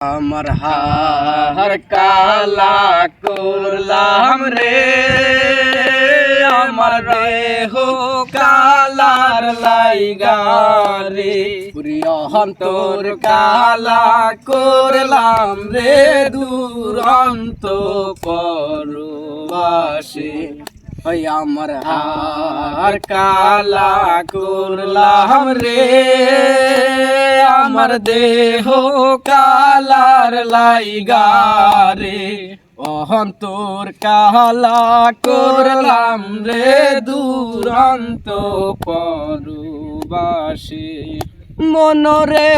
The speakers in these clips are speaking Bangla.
আমার হার কালা করলাম রে, আমার দেহ কালার লাইগা রে, প্রিয় অন্তর কালা করলাম রে, দুরন্ত পরবাসে ওই আমার হার কালা করলাম রে, আমার দেহ কালার লাইগা রে, অন্তর কালা করলাম রে, দুরন্ত পরবাসে মনরে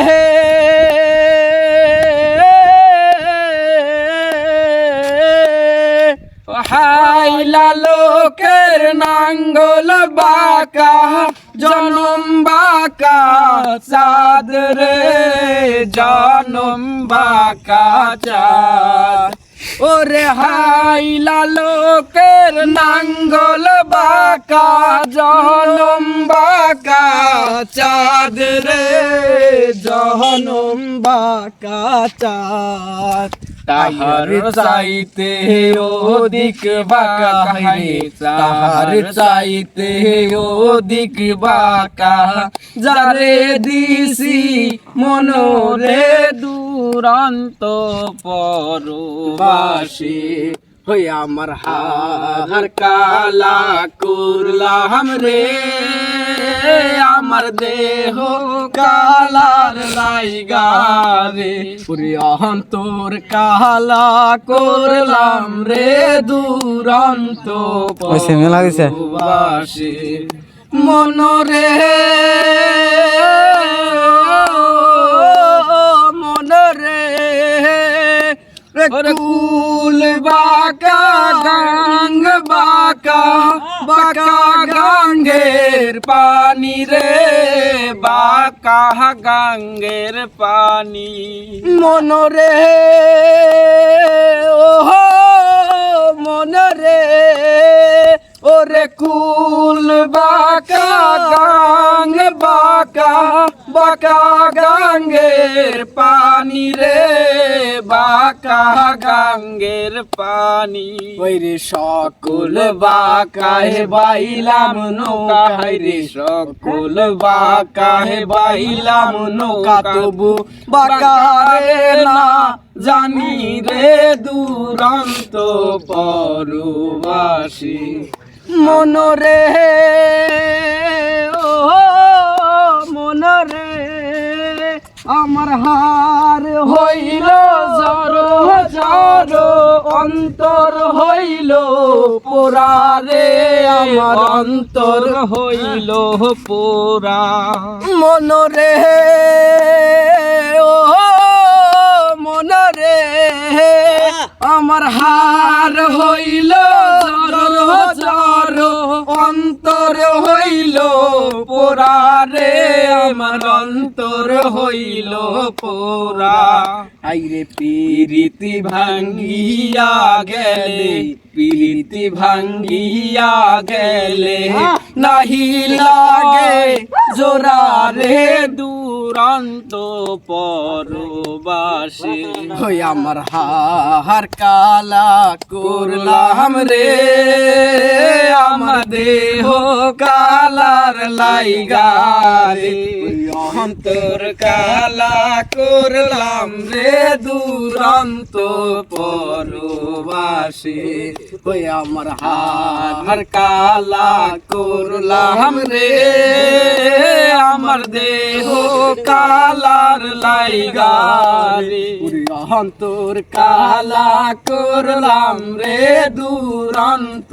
হাইলা লোকের নাঙ্গল বাঁকা, জনম বাঁকা চাঁদ রে, জনম বাঁকা চাঁদ ওরে, হাইলা লোকের নাঙ্গল বাঁকা, জনম বাঁকা চাঁদ রে, জনম বাঁকা চাঁদ, তাহার চাইতে অধিক বাঁকা কাহিনী, তাহার চাইতে অধিক বাঁকা, যারে দিছি মনরে দুরন্ত পরবাসে হই আমার হার কালা করলাম রে, আমার দেহ কালার লাইগা রে, প্রিয় অন্তর কালা করলাম রে, দুরন্ত পরবাসে মনরে মনরে কুল বাঁকা গাঙ্গ বাঁকা, বাঁকা গাঙ্গের পানি রে, বাঁকা গাঙ্গের পানি মনরে ও মনরে, ওরে কুল বাঁকা গাঙ্গ বাঁকা, বাঁকা গাঙ্গের পানি রে, বাঁকা গাঙ্গের পানি ওই রে, সকল বাঁকায় বাইলাম নৌকা, রে সকল বাঁকায় বাইলাম নৌকা, তবু বাঁকা রে না জানি রে, দুরন্ত পরবাসে মনরে ও মনরে, আমার হার হইল জড় জড়, অন্তর হইল পোড়া রে, আমার অন্তর হইল পোড়া মনরে ও মনরে, আমার হার হইল জড় জড়, অন্তর হইল পোড়া রে, আমার অন্তর হইল পোড়া, আইরে পিরিতি ভাঙ্গিয়া গেলে, পিরিতি ভাঙ্গিয়া গেলে নাহি লাগে জোড়া রে, দুরন্ত পরবাসে হই আমার হার কালা করলাম রে, আমার দেহ কালার লাইগা রে, অন্তর কালা করলাম রে, দুরন্ত পরবাসে হই আমার হার কালা করলাম রে, আমার দেহ কালার লাইগা রে, অন্তর কালা করলাম রে, দুরন্ত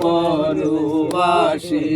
পরবাসে।